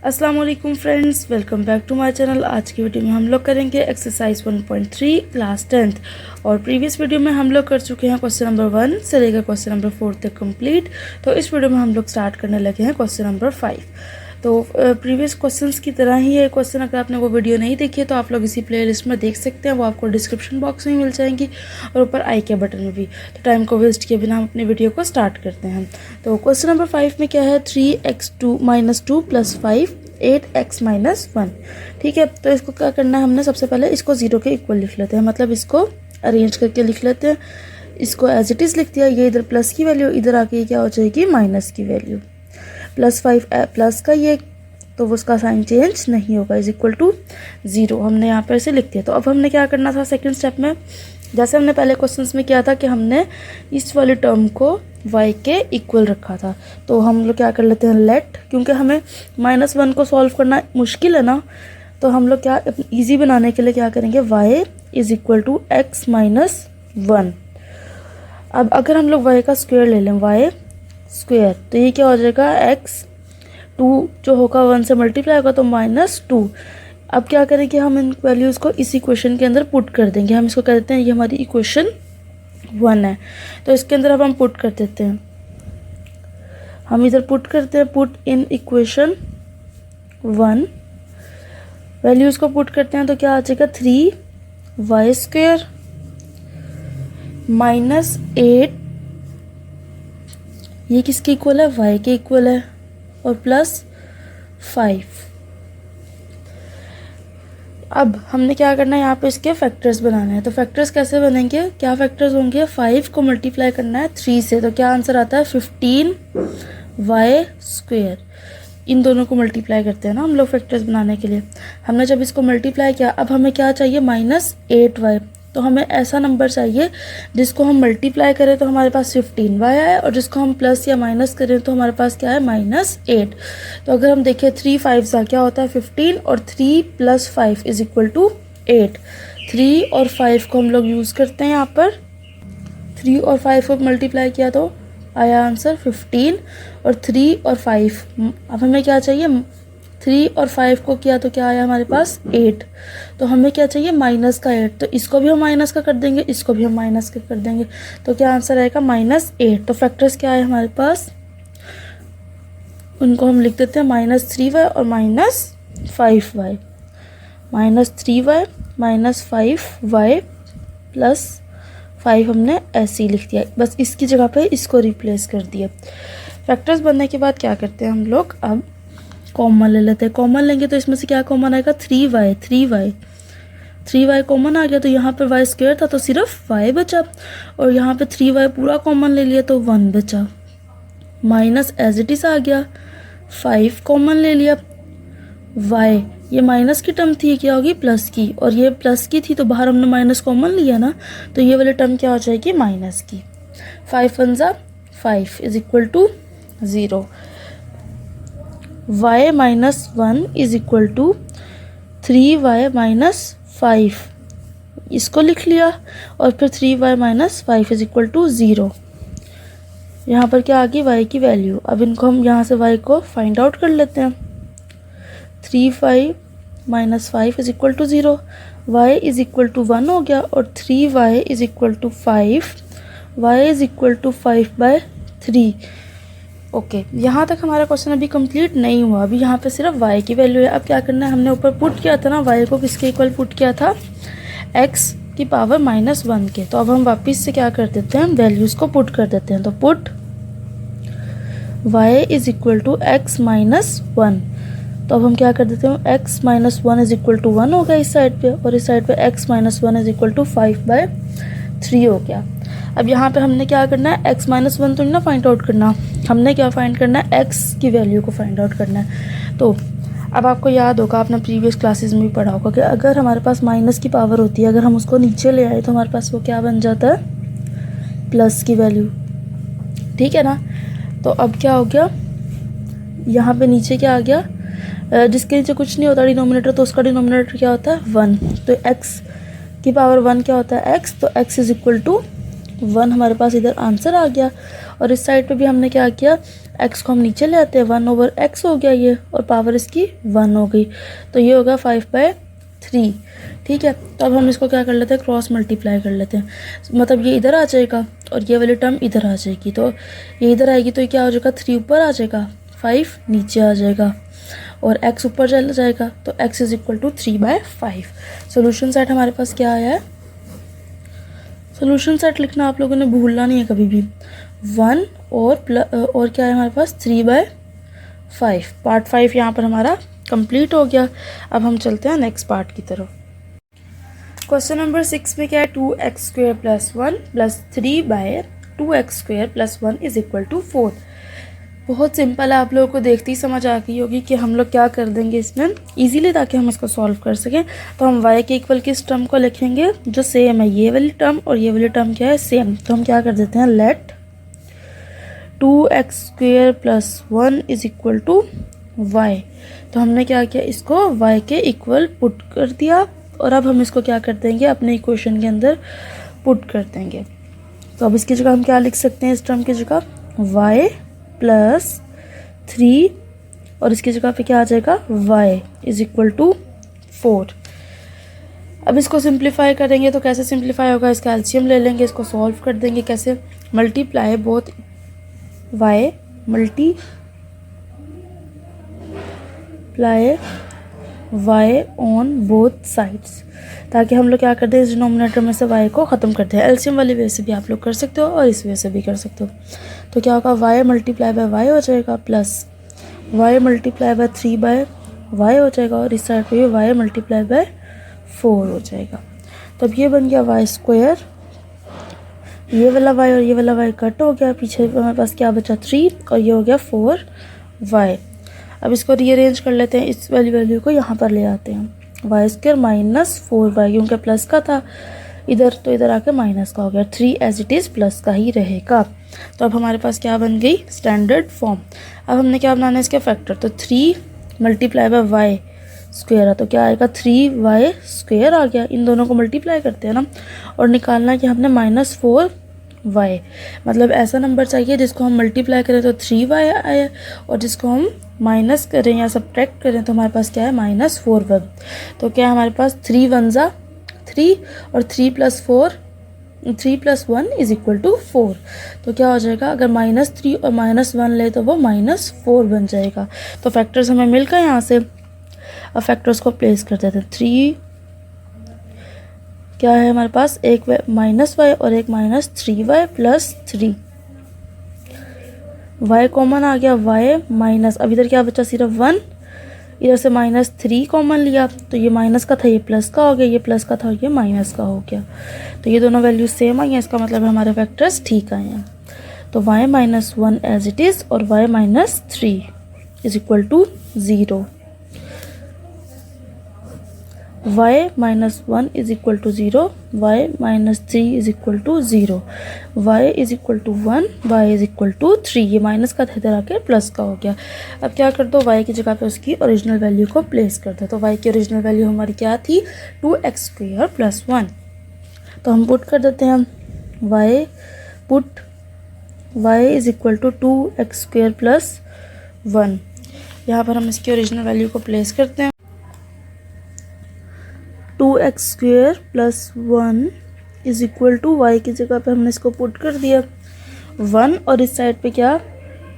अस्सलाम वालेकुम friends, welcome back to my channel. आज की वीडियो में हम लोग करेंगे एक्सरसाइज 1.3 क्लास 10th। और प्रीवियस वीडियो में हम लोग कर चुके हैं क्वेश्चन नंबर 1 से लेकर क्वेश्चन नंबर 4 तक कंप्लीट। तो इस वीडियो में हम लोग स्टार्ट करने लगे हैं क्वेश्चन नंबर 5। तो प्रीवियस क्वेश्चंस की तरह ही ये क्वेश्चन, अगर आपने वो वीडियो नहीं देखी है तो आप लोग इसी प्लेलिस्ट में देख सकते हैं, वो आपको डिस्क्रिप्शन बॉक्स में मिल जाएंगी और ऊपर आई के बटन में भी। तो टाइम को वेस्ट किए बिना हम अपने वीडियो को स्टार्ट करते हैं। तो क्वेश्चन नंबर 5 में क्या है, 3x2 - 2 + 5 8x - 1। ठीक है, तो इसको क्या करना है, हमने सबसे पहले इसको 0 के इक्वल लिख लेते हैं, मतलब इसको अरेंज करके लिख लेते हैं। इसको एज इट इज़ लिख दिया, ये इधर प्लस की वैल्यू, इधर आके ये क्या हो जाएगी माइनस की वैल्यू। +5 प्लस का ये, तो उसका साइन चेंज नहीं होगा, इज इक्वल टू 0। हमने यहाँ पर इसे लिख दिया। तो अब हमने क्या करना था सेकंड स्टेप में, जैसे हमने पहले क्वेश्चंस में किया था कि हमने इस वाले टर्म को y के इक्वल रखा था। तो हम लोग क्या कर लेते हैं, लेट, क्योंकि हमें -1 को सॉल्व करना मुश्किल है ना, तो हम लोग क्या इजी बनाने के लिए क्या करेंगे, y is equal to x - 1। अब अगर हम लोग y का स्क्वायर ले लें, y स्क्वायर, तो ये क्या हो जाएगा, x 2 जो होगा 1 से मल्टीप्लाई होगा तो -2। अब क्या करेंगे, हम इन वैल्यूज़ को इस इक्वेशन के अंदर पुट कर देंगे। हम इसको कह देते हैं ये हमारी इक्वेशन 1 है। तो इसके अंदर अब हम पुट कर देते हैं, हम इधर पुट करते हैं, पुट इन इक्वेशन 1, वैल्यूज़ को पुट करते हैं तो क्या आ जाएगा, 3y² -8, ये किसके इक्वल है, y के इक्वल है, और +5। अब हमने क्या करना है, यहाँ पे इसके फैक्टर्स बनाने हैं। तो फैक्टर्स कैसे बनेंगे, क्या फैक्टर्स होंगे, 5 को मल्टीप्लाई करना है 3 से, तो क्या आंसर आता है 15y²। इन दोनों को मल्टीप्लाई करते हैं ना हम लोग फैक्टर्स बनाने के लिए। हमने जब इसको मल्टीप्लाई किया, अब हमें क्या चाहिए, -8y। तो हमें ऐसा नंबर चाहिए जिसको हम मल्टीप्लाई करें तो हमारे पास 15y आए, और जिसको हम प्लस या माइनस करें तो हमारे पास क्या है, -8। तो अगर हम देखें 3 5 सा क्या होता है 15, और 3 + 5 इज इक्वल टू 8। 3 और 5 को हम लोग यूज़ करते हैं यहाँ पर, 3 और 5 को मल्टीप्लाई किया तो आया आंसर 15, और 3 और 5, अब हमें क्या चाहिए, 3 और 5 को किया तो क्या आया हमारे पास 8। तो हमें क्या चाहिए, माइनस का 8। तो इसको भी हम माइनस का कर देंगे, इसको भी हम माइनस का कर देंगे, तो क्या आंसर आएगा -8। तो फैक्टर्स क्या है हमारे पास, उनको हम लिख देते हैं -3y और -5y। -3y -5y +5 हमने ऐसे ही लिख दिया, बस इसकी जगह पे इसको रिप्लेस कर दिया। फैक्टर्स बनने के बाद क्या करते हैं हम लोग, अब कॉमन ले लेते हैं। कॉमन लेंगे तो इसमें से क्या कॉमन आएगा, 3y कॉमन आ गया, तो यहाँ पे y² था तो सिर्फ y बचा, और यहाँ पे 3y पूरा कॉमन ले लिया तो 1 बचा, माइनस एज इट इज़ आ गया, 5 कॉमन ले लिया, y ये माइनस की टर्म थी, क्या होगी, प्लस की, और ये प्लस की थी तो बाहर हमने माइनस कॉमन लिया ना, तो ये वाली टर्म क्या हो जाएगी, माइनस की। 5 1 = 5 is equal to 0। y - 1 is equal to 3y - 5, इसको लिख लिया, और फिर 3y - 5 इज इक्वल टू 0। यहाँ पर क्या आ गई, y की वैल्यू। अब इनको हम यहाँ से y को फाइंड आउट कर लेते हैं। 3y - 5 is equal to 0, y is equal to 1 हो गया, और 3y is equal to 5, y is equal to 5/3। Okay, यहाँ तक हमारा क्वेश्चन अभी कंप्लीट नहीं हुआ, अभी यहाँ पे सिर्फ y की वैल्यू है। अब क्या करना है, हमने ऊपर पुट किया था ना, y को किसके इक्वल पुट किया था, x की पावर -1 के। तो अब हम वापस से क्या कर देते हैं, वैल्यूज़ को पुट कर देते हैं। तो put y is equal to x - 1। तो अब हम क्या कर देते हैं, x - 1 इज इक्वल टू 1 हो गया इस साइड पे, और इस साइड पे x - 1 इज इक्वल टू 5/3 हो गया। अब यहाँ पे हमने क्या करना है, x - 1 तो नहीं ना फाइंड आउट करना, हमने क्या फाइंड करना है, x की वैल्यू को फाइंड आउट करना है। तो अब आपको याद होगा, आपने प्रीवियस क्लासेस में भी पढ़ा होगा कि अगर हमारे पास माइनस की पावर होती है, अगर हम उसको नीचे ले आए तो हमारे पास वो क्या बन जाता है, प्लस की वैल्यू। ठीक है ना, तो अब क्या हो गया, यहाँ पे नीचे क्या आ गया, जिसके नीचे कुछ नहीं होता डिनोमिनेटर, तो उसका डिनोमिनेटर क्या होता है 1। तो x की पावर 1 क्या होता है, x, तो x इज इक्वल टू 1 हमारे पास इधर आंसर आ गया। और इस साइड पे भी हमने क्या किया, x को हम नीचे ले आते हैं, 1/x हो गया ये, और पावर इसकी 1 हो गई, तो ये होगा 5/3। ठीक है, तो अब हम इसको क्या कर लेते हैं, क्रॉस मल्टीप्लाई कर लेते हैं, मतलब ये इधर आ जाएगा और ये वाली टर्म इधर आ जाएगी, तो ये इधर आएगी तो ये क्या हो जाएगा, 3 ऊपर आ जाएगा, 5 नीचे आ जाएगा, और x ऊपर चला जाएगा, तो x is equal to 3/5। Solution set हमारे पास क्या आया है, सोल्यूशन सेट लिखना आप लोगों ने भूलना नहीं है कभी भी, 1 और क्या है हमारे पास 3/5। पार्ट 5 यहाँ पर हमारा कंप्लीट हो गया। अब हम चलते हैं नेक्स्ट पार्ट की तरफ। क्वेश्चन नंबर 6 में क्या है, 2x² + 1 + 3/2x² + 1 is equal to 4। बहुत सिंपल है, आप लोगों को देखते ही समझ आ गई होगी कि हम लोग क्या कर देंगे इसमें इजीली, ताकि हम इसको सॉल्व कर सकें। तो हम y के इक्वल किस टर्म को लिखेंगे, जो सेम है, ये वाली टर्म और ये वाली टर्म क्या है, सेम। तो हम क्या कर देते हैं, let 2x² + 1 is equal to y। तो हमने क्या किया, इसको y के इक्वल पुट कर दिया, और अब हम इसको क्या कर देंगे, अपने इक्वेशन के अंदर पुट कर देंगे। तो अब इसकी जगह हम क्या लिख सकते हैं, इस टर्म की जगह y + 3, और इसकी जगह पे क्या आ जाएगा, y इज इक्वल टू 4। अब इसको सिंप्लीफाई करेंगे तो कैसे सिंप्लीफाई होगा, इसका एलसीएम ले लेंगे, इसको सॉल्व कर देंगे कैसे, multiply both y on both sides, ताकि हम लोग क्या कर दें, इस डिनोमिनेटर में से y को ख़त्म कर दें। एलसीएम वाली वे से भी आप लोग कर सकते हो और इस वे से भी कर सकते हो। तो क्या होगा, y × y हो जाएगा, प्लस y × 3/y हो जाएगा, और इस साइड पे y × 4 हो जाएगा। तो अब ये बन गया y², ये वाला y और ये वाला y कट हो गया, पीछे हमारे पास क्या बचा, 3, और ये हो गया 4y। अब इसको रीअरेंज कर लेते हैं, इस वैल्यू को यहाँ पर ले आते हैं, y² - 4y, क्योंकि प्लस का था इधर, तो इधर आके माइनस का हो गया, 3 एज इट इज़ प्लस का ही रहेगा। तो अब हमारे पास क्या बन गई, स्टैंडर्ड फॉर्म। अब हमने क्या बनाना है, इसके फैक्टर, तो 3 × y² है, तो क्या आएगा, 3y² आ गया। इन दोनों को मल्टीप्लाई करते हैं ना, और निकालना है कि हमने -4y, मतलब ऐसा नंबर चाहिए जिसको हम मल्टीप्लाई करें तो 3y आए, और जिसको हम माइनस करें या सब्ट्रैक्ट करें तो हमारे पास क्या है, -4y। तो क्या है हमारे पास, 3 × 1 = 3, और 3 + 1 इज इक्वल टू 4। तो क्या हो जाएगा, अगर -3 और -1 ले तो वो -4 बन जाएगा। तो फैक्टर्स हमें मिल गए यहाँ से। अब फैक्टर्स को प्लेस कर देते हैं, 3 क्या है हमारे पास, एक -y और एक -3y + 3, y कॉमन आ गया, y माइनस, अब इधर क्या बचा, सिर्फ 1, इधर से -3 कॉमन लिया, तो ये माइनस का था, ये प्लस का हो गया, ये प्लस का था, ये माइनस का हो गया। तो ये दोनों वैल्यू सेम आई हैं, इसका मतलब हमारे फैक्टर्स ठीक आए हैं। तो y - 1 एज इट इज़, और y - 3 is equal to 0। y - 1 is equal to 0, y - 3 is equal to 0, y is equal to 1, y is equal to 3, ये माइनस का था, इधर आके प्लस का हो गया। अब क्या कर दो, y की जगह पे उसकी ओरिजिनल वैल्यू को प्लेस कर दो। तो y की ओरिजिनल वैल्यू हमारी क्या थी, 2x² + 1। तो हम पुट कर देते हैं, y is equal to 2x² + 1। यहाँ पर हम इसकी ओरिजिनल वैल्यू को प्लेस करते हैं, 2x² + 1 is equal to, y की जगह पे हमने इसको पुट कर दिया 1, और इस साइड पे क्या,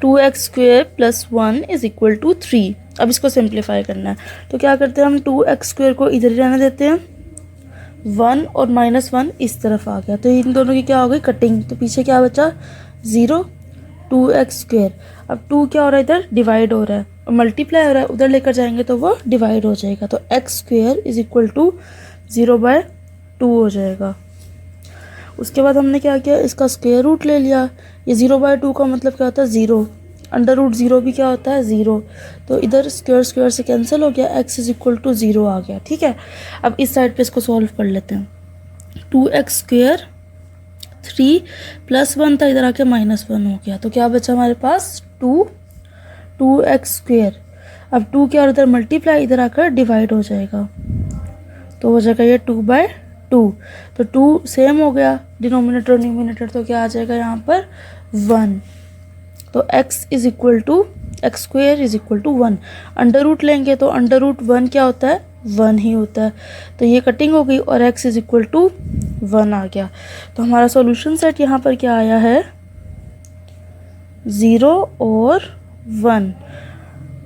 2x² + 1 इज इक्वल टू 3। अब इसको सिंप्लीफाई करना है, तो क्या करते हैं हम, 2x² को इधर ही रहने देते हैं, 1 और -1 इस तरफ आ गया, तो इन दोनों की क्या हो गई, कटिंग। तो पीछे क्या बचा, 0, 2x²। अब 2 क्या हो रहा है, इधर डिवाइड हो रहा है और मल्टीप्लाई हो रहा है, उधर लेकर जाएंगे तो वो डिवाइड हो जाएगा, तो x² इज इक्वल टू 0/2 हो जाएगा। उसके बाद हमने क्या किया, इसका स्क्वायर रूट ले लिया। ये 0/2 का मतलब क्या होता है, 0। √0 भी क्या होता है, 0। तो इधर स्क्वायर से कैंसिल हो गया, x इज इक्वल टू 0 आ गया। ठीक है, अब इस साइड पे इसको सॉल्व कर लेते हैं। 2x², 3 + 1 था, इधर आके -1 हो गया, तो क्या बचा हमारे पास, 2x²। अब 2 क्या, इधर मल्टीप्लाई, इधर आकर डिवाइड हो जाएगा, तो हो जाएगा ये 2/2। तो 2 सेम हो गया डिनोमिनेटर और न्यूमिनेटर, तो क्या आ जाएगा यहाँ पर 1, तो x is equal to X square is equal to 1। Under root लेंगे तो अंडर रूट 1 क्या होता है, 1 ही होता है। तो ये कटिंग हो गई और x इज इक्वल टू 1 आ गया। तो हमारा सॉल्यूशन सेट यहाँ पर क्या आया है, 0 और 1।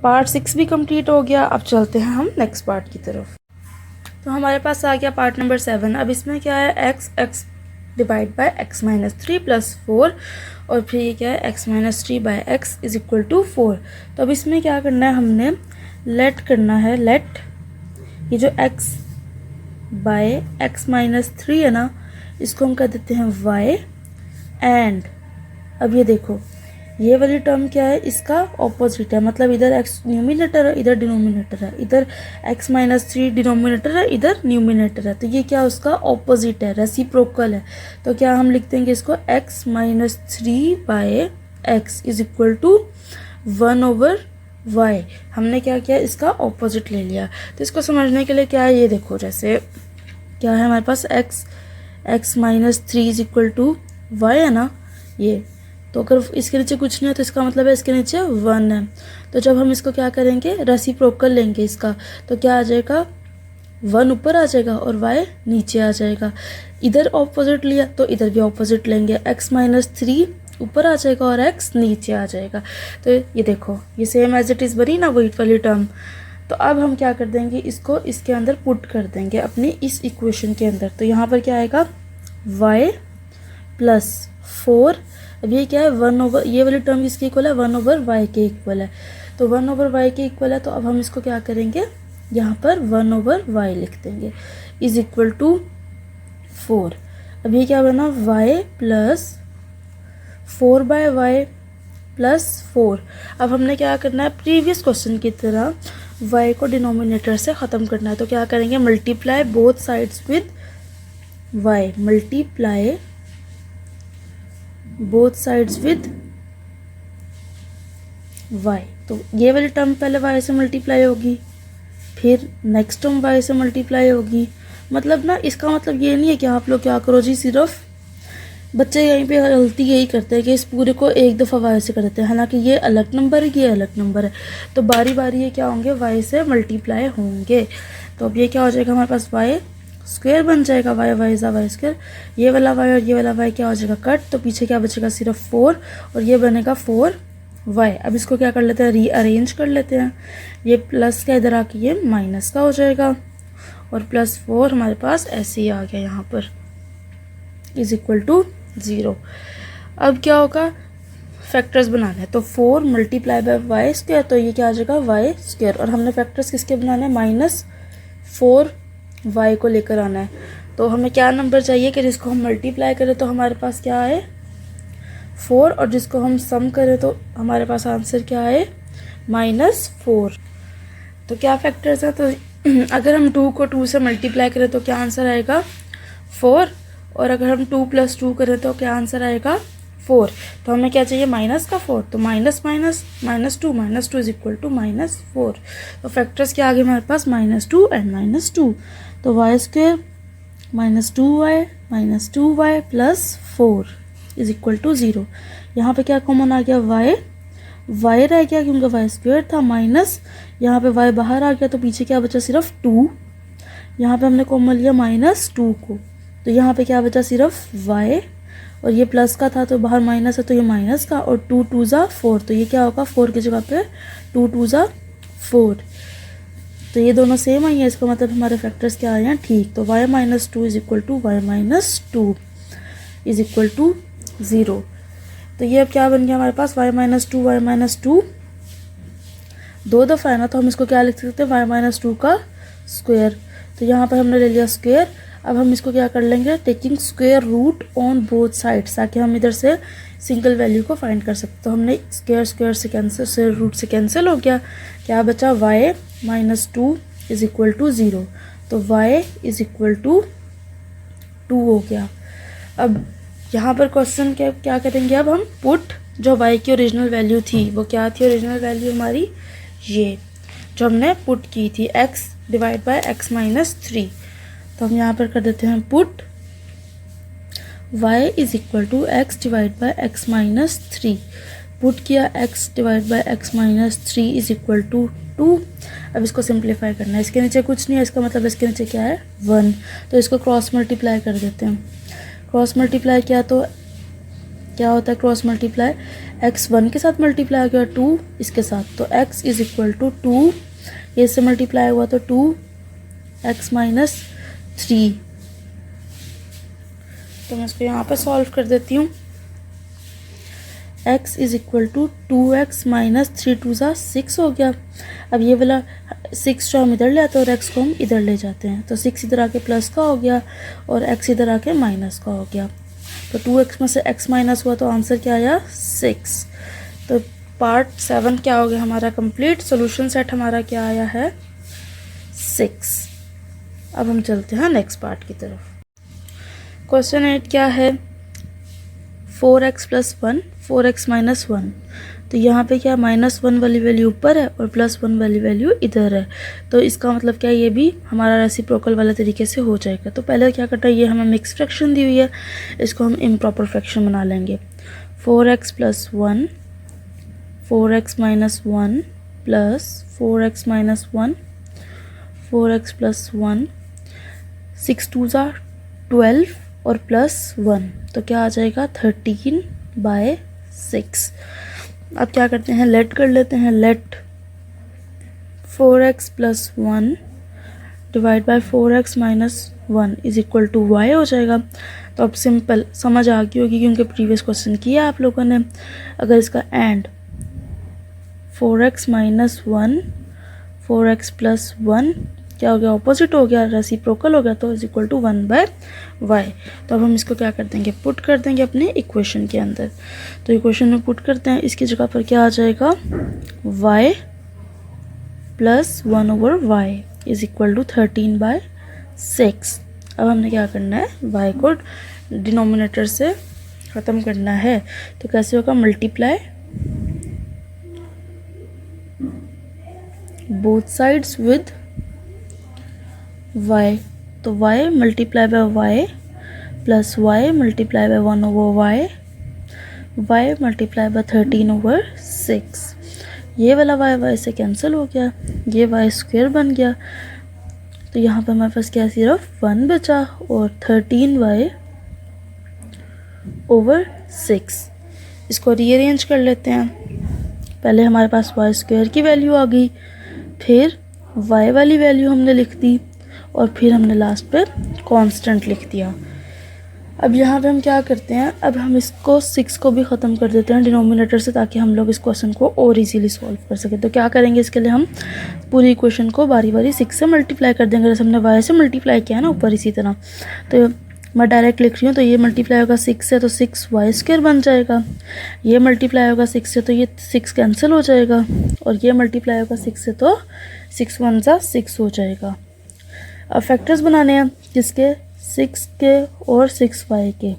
पार्ट 6 भी कंप्लीट हो गया। अब चलते हैं हम नेक्स्ट पार्ट की तरफ। तो हमारे पास आ गया पार्ट नंबर 7। अब इसमें क्या है, x divide by x minus 3 plus 4, और फिर ये क्या है, x minus 3 by x is equal to 4। तो अब इसमें क्या करना है, हमने लेट करना है, लेट ये जो x बाय x माइनस 3 है ना, इसको हम कर देते हैं y, एंड अब ये देखो ये वाली टर्म क्या है, इसका ऑपोजिट है, मतलब इधर x न्यूमिनेटर है, इधर डिनोमिनेटर है, इधर x माइनस 3 डिनोमिनेटर है, इधर न्यूमिनेटर है। तो ये क्या उसका ऑपोजिट है, रेसिप्रोकल है। तो क्या हम लिख देंगे इसको, x minus 3 by x is equal to 1 over y। हमने क्या किया, इसका ऑपोजिट ले लिया। तो इसको समझने के लिए क्या है, ये देखो जैसे क्या है हमारे पास, x minus 3 is equal to y है ना, ये तो अगर इसके नीचे कुछ नहीं है तो इसका मतलब है इसके नीचे 1 है। तो जब हम इसको क्या करेंगे, रेसिप्रोकल लेंगे इसका, तो क्या आ जाएगा, 1 ऊपर आ जाएगा और y नीचे आ जाएगा। इधर ऑपोजिट लिया तो इधर भी ऑपोजिट लेंगे, x माइनस 3 ऊपर आ जाएगा और x नीचे आ जाएगा। तो ये देखो ये सेम एज इट इज़ बनी ना वो वाली टर्म। तो अब हम क्या कर देंगे, इसको इसके अंदर पुट कर देंगे अपनी इस इक्वेशन के अंदर। तो यहाँ पर क्या आएगा, y प्लस 4, अब ये क्या है, 1 ओवर, ये वाली टर्म किसके इक्वल है, 1 ओवर y के इक्वल है। तो 1 ओवर y के इक्वल है, तो अब हम इसको क्या करेंगे, यहाँ पर 1 ओवर y लिख देंगे इज इक्वल टू 4। अब ये क्या बना, y plus 4 by y plus 4। अब हमने क्या करना है, प्रीवियस क्वेश्चन की तरह y को डिनोमिनेटर से ख़त्म करना है। तो क्या करेंगे, multiply both sides with y, multiply both sides with y। तो ये वाली टर्म पहले y से मल्टीप्लाई होगी, फिर नेक्स्ट टर्म y से मल्टीप्लाई होगी। मतलब ना इसका मतलब ये नहीं है कि आप लोग क्या करो जी, सिर्फ बच्चे यहीं पे गलती यही करते हैं कि इस पूरे को एक दफ़ा y से कर देते हैं, हालांकि ये अलग नंबर है, ये अलग नंबर है। तो बारी बारी ये क्या होंगे, y से मल्टीप्लाई होंगे। तो अब ये क्या हो जाएगा, हमारे पास y स्क्वायर बन जाएगा, y ज़ा वाई स्क्वायर, ये वाला y और ये वाला y क्या हो जाएगा कट। तो पीछे क्या बचेगा, सिर्फ 4, और ये बनेगा 4y। अब इसको क्या कर लेते हैं, रीअरेंज कर लेते हैं। ये प्लस का इधर आके ये माइनस का हो जाएगा, और प्लस 4 हमारे पास ऐसे ही आ गया यहाँ पर इज इक्वल टू 0। अब क्या होगा, फैक्टर्स बनाना है, तो 4 मल्टीप्लाई बाय वाई स्क्वायर, तो ये क्या आ जाएगा वाई स्क्वायर। और हमने फैक्टर्स किसके बनाने हैं, माइनस 4y को लेकर आना है। तो हमें क्या नंबर चाहिए कि जिसको हम मल्टीप्लाई करें तो हमारे पास क्या आए, 4, और जिसको हम सम करें तो हमारे पास आंसर क्या आए, -4। तो क्या फैक्टर्स है, तो अगर हम 2 को 2 से मल्टीप्लाई करें तो क्या आंसर आएगा, 4, और अगर हम 2 + 2 करें तो क्या आंसर आएगा, 4। तो हमें क्या चाहिए, माइनस का 4, तो minus minus -2 is equal to -4। तो फैक्टर्स क्या आ गए हमारे पास, -2 एंड -2। तो y square -2y plus 4 is equal to 0। यहाँ पे क्या कॉमन आ गया, y रह गया क्योंकि y स्क्वायर था, माइनस यहाँ पे y बाहर आ गया, तो पीछे क्या बचा, सिर्फ 2। यहाँ पे हमने कॉमन लिया -2 को, तो यहाँ पे क्या बचा, सिर्फ y, और ये प्लस का था तो बाहर माइनस है तो ये माइनस का, और 2 2 ज़ा 4, तो ये क्या होगा, 4 की जगह पे 2 2 ज़ा 4। तो ये दोनों सेम आई है, इसका मतलब हमारे फैक्टर्स क्या आए हैं, ठीक। तो y - 2 is equal to y - 2 is equal to 0। तो ये अब क्या बन गया हमारे पास, y - 2 दो दफ़ा है ना, तो हम इसको क्या लिख सकते हैं, y - 2 का स्क्वायर। तो यहाँ पर हमने ले लिया स्क्वायर। अब हम इसको क्या कर लेंगे, taking square root on both sides, ताकि हम इधर से सिंगल वैल्यू को फाइंड कर सकते। तो हमने स्क्वायर से कैंसिल, स्क्वायर रूट से कैंसिल हो गया, क्या बचा, y - 2 इज इक्वल टू 0। तो y इज इक्वल टू 2 हो गया। अब यहाँ पर क्वेश्चन क्या करेंगे, अब हम पुट जो y की ओरिजिनल वैल्यू थी, वो क्या थी ओरिजिनल वैल्यू हमारी, ये जो हमने पुट की थी, x डिवाइड बाय x - 3। तो हम यहाँ पर कर देते हैं put y is equal to x divide by X minus three. Put किया x divide by X minus three is equal to 2। अब इसको सिंप्लीफाई करना है, इसके नीचे कुछ नहीं है, इसका मतलब इसके नीचे क्या है 1, तो इसको क्रॉस मल्टीप्लाई कर देते हैं। क्रॉस मल्टीप्लाई किया तो क्या होता है, क्रॉस मल्टीप्लाई x 1 के साथ मल्टीप्लाई हो गया 2 इसके साथ, तो x इज इक्वल टू 2, ये इससे मल्टीप्लाई हुआ तो 2x माइनस थ्री। तो मैं इसको यहाँ पे सॉल्व कर देती हूँ। x is equal to 2x minus three, 2 ज़ा 6 हो गया। अब ये वाला 6 जो हम इधर ले आते हैं और x को हम इधर ले जाते हैं, तो 6 इधर आके प्लस का हो गया और x इधर आके माइनस का हो गया। तो 2x में से x माइनस हुआ तो आंसर क्या आया 6। तो पार्ट 7 क्या हो गया हमारा कंप्लीट। सॉल्यूशन सेट हमारा क्या आया है 6। अब हम चलते हैं नेक्स्ट पार्ट की तरफ। क्वेश्चन 8 क्या है, 4x प्लस 1 4x माइनस 1। तो यहाँ पे क्या -1 वाली वैल्यू ऊपर है और +1 वाली वैल्यू इधर है, तो इसका मतलब क्या ये भी हमारा रेसिप्रोकल वाले तरीके से हो जाएगा। तो पहले क्या करना है, ये हमें मिक्स फ्रैक्शन दी हुई है, इसको हम इम्प्रॉपर फ्रैक्शन बना लेंगे। 4x plus 1 4x minus 1 plus 4x minus 1 4x plus 1, 6 2 ज़ा 12 और प्लस 1, तो क्या आ जाएगा 13/6। अब क्या करते हैं, लेट कर लेते हैं। Let 4x plus 1 divide by 4x minus 1 is equal to y हो जाएगा। तो अब सिंपल समझ आ गई होगी क्योंकि प्रीवियस क्वेश्चन किया आप लोगों ने। अगर इसका and 4x minus 1 4x plus 1 क्या हो गया, ऑपोजिट हो गया, रेसिप्रोकल हो गया, तो इज इक्वल टू 1/y। तो अब हम इसको क्या कर देंगे, पुट कर देंगे अपने इक्वेशन के अंदर। तो इक्वेशन में पुट करते हैं, इसकी जगह पर क्या आ जाएगा y plus 1/y is equal to 13/6। अब हमने क्या करना है, y को डिनोमिनेटर से ख़त्म करना है, तो कैसे होगा, multiply both sides with y। तो y multiply by y plus y multiply by 1/y, y multiply by 13/6। ये वाला y से कैंसिल हो गया, ये y स्क्वायर बन गया, तो यहाँ पर हमारे पास क्या सिर्फ 1 बचा और 13y/6। इसको रीअरेंज कर लेते हैं। पहले हमारे पास y स्क्वायर की वैल्यू आ गई, फिर y वाली वैल्यू हमने लिख दी और फिर हमने लास्ट पे कांस्टेंट लिख दिया। अब यहाँ पे हम क्या करते हैं, अब हम इसको 6 को भी ख़त्म कर देते हैं डिनोमिनेटर से, ताकि हम लोग इस क्वेश्चन को और इजीली सॉल्व कर सकें। तो क्या करेंगे, इसके लिए हम पूरी इक्वेशन को बारी बारी 6 से मल्टीप्लाई कर देंगे, जैसे हमने y से मल्टीप्लाई किया ना ऊपर, इसी तरह। तो मैं डायरेक्ट लिख रही हूँ, तो ये मल्टीप्लाई होगा 6 से तो 6y स्क्वायर बन जाएगा, ये मल्टीप्लाई होगा 6 से तो ये 6 कैंसिल हो जाएगा, और ये मल्टीप्लाई होगा 6 से तो 6 1 ज़ा 6 हो जाएगा। अब फैक्टर्स बनाने हैं किसके, 6 के और 6y के।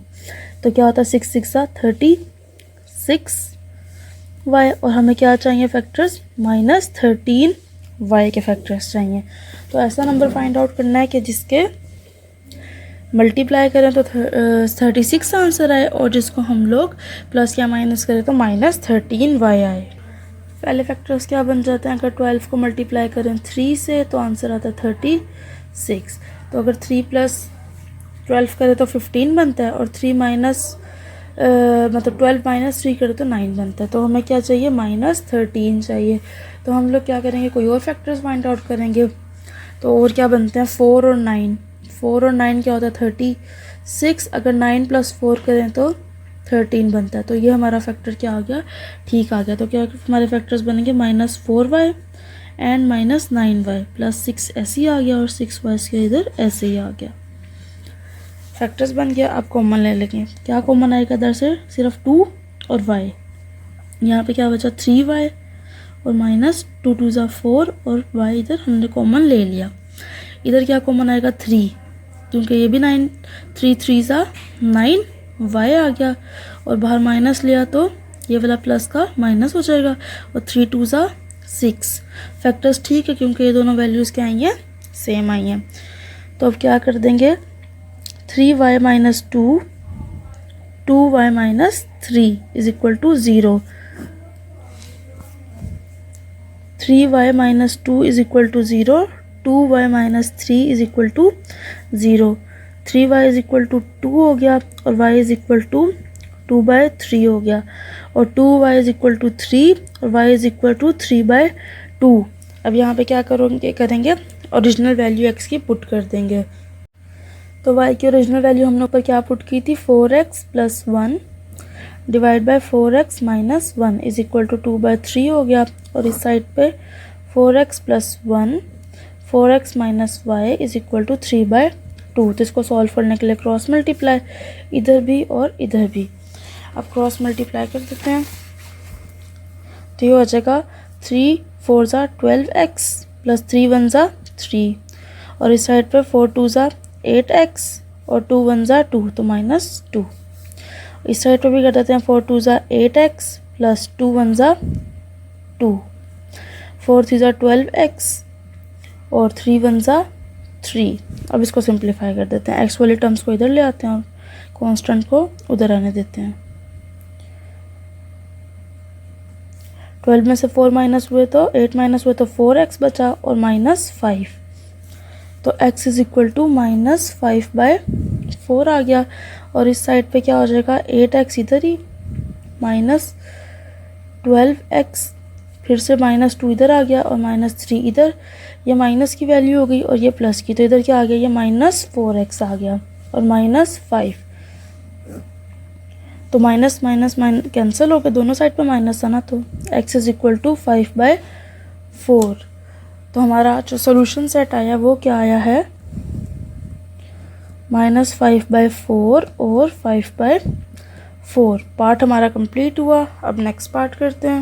तो क्या होता है 6 6 ज़ा 36y, और हमें क्या चाहिए फैक्टर्स, -13y के फैक्टर्स चाहिए। तो ऐसा नंबर फाइंड आउट करना है कि जिसके मल्टीप्लाई करें तो 36 आंसर आए, और जिसको हम लोग प्लस या माइनस करें तो -13y आए। पहले फैक्टर्स क्या बन जाते हैं, अगर 12 को मल्टीप्लाई करें 3 से तो आंसर आता है 36। तो अगर 3 + 12 करें तो 15 बनता है, और 3 माइनस मतलब 12 - 3 करें तो 9 बनता है। तो हमें क्या चाहिए, -13 चाहिए। तो हम लोग क्या करेंगे, कोई और फैक्टर्स फाइंड आउट करेंगे। तो और क्या बनते हैं, 4 और 9। 4 और 9 क्या होता है 36, अगर 9 + 4 करें तो 13 बनता है। तो ये हमारा फैक्टर क्या आ गया, ठीक आ गया। तो क्या हमारे फैक्टर्स बनेंगे, -4y एंड -9y प्लस 6 ऐसे ही आ गया, और 6y के इधर ऐसे ही आ गया, फैक्टर्स बन गया। अब कॉमन ले लेंगे, क्या कॉमन आएगा इधर से, सिर्फ 2 और y। यहाँ पे क्या बचा 3y और -2 2 ज़ा 4 और y इधर हमने कॉमन ले लिया। इधर क्या कॉमन आएगा 3, क्योंकि ये भी 9, 3 3 ज़ा 9 y आ गया, और बाहर माइनस लिया तो ये वाला प्लस का माइनस हो जाएगा, और 3 2 ज़ा 6। फैक्टर्स ठीक है क्योंकि ये दोनों वैल्यूज़ क्या आई हैं, सेम आई हैं। तो अब क्या कर देंगे, 3y - 2 2y minus 3 is equal to 0। 3y minus 2 is equal to 0। 2y minus 3 is equal to 0। 3y is equal to 2 हो गया और y इज इक्वल टू 2/3 हो गया, और 2y इज इक्वल टू 3 और y इज इक्वल टू 3/2। अब यहाँ पे क्या करेंगे ओरिजिनल वैल्यू x की पुट कर देंगे। तो y की ओरिजिनल वैल्यू हमने ऊपर क्या पुट की थी, 4x plus 1 divide by 4x minus 1 is equal to 2/3 हो गया, और इस साइड पे 4x plus 1 4x minus y is equal to 3/2। तो इसको सॉल्व करने के लिए क्रॉस मल्टीप्लाई, इधर भी और इधर भी। अब क्रॉस मल्टीप्लाई कर देते हैं, तो ये हो जाएगा 3 4 ज़ा 12x प्लस 3 1 ज़ा 3, और इस साइड पे 4 2 ज़ा 8x और 2 1 ज़ा 2, तो माइनस 2। इस साइड पे भी कर देते हैं 4 2 ज़ा 8x प्लस 2 1 ज़ा 2, 4 3 ज़ा 12x और 3 1 ज़ा 3। अब इसको सिंप्लीफाई कर देते हैं, x वाली टर्म्स को इधर ले आते हैं और कांस्टेंट को उधर आने देते हैं। 12 में से 4 माइनस हुए तो 8 माइनस हुए तो 4x बचा और माइनस 5, तो x is equal to minus 5/4 आ गया। और इस साइड पे क्या हो जाएगा, 8x इधर ही माइनस 12x, फिर से माइनस 2 इधर आ गया और माइनस 3 इधर। ये माइनस की वैल्यू हो गई और ये प्लस की, तो इधर क्या आ गया, ये माइनस 4x आ गया और माइनस 5। तो माइनस माइनस कैंसिल हो गए, दोनों साइड पे माइनस था ना, तो x इज इक्वल टू 5/4। तो हमारा जो सोल्यूशन सेट आया वो क्या आया है, -5/4 और 5/4। पार्ट हमारा कंप्लीट हुआ। अब नेक्स्ट पार्ट करते हैं।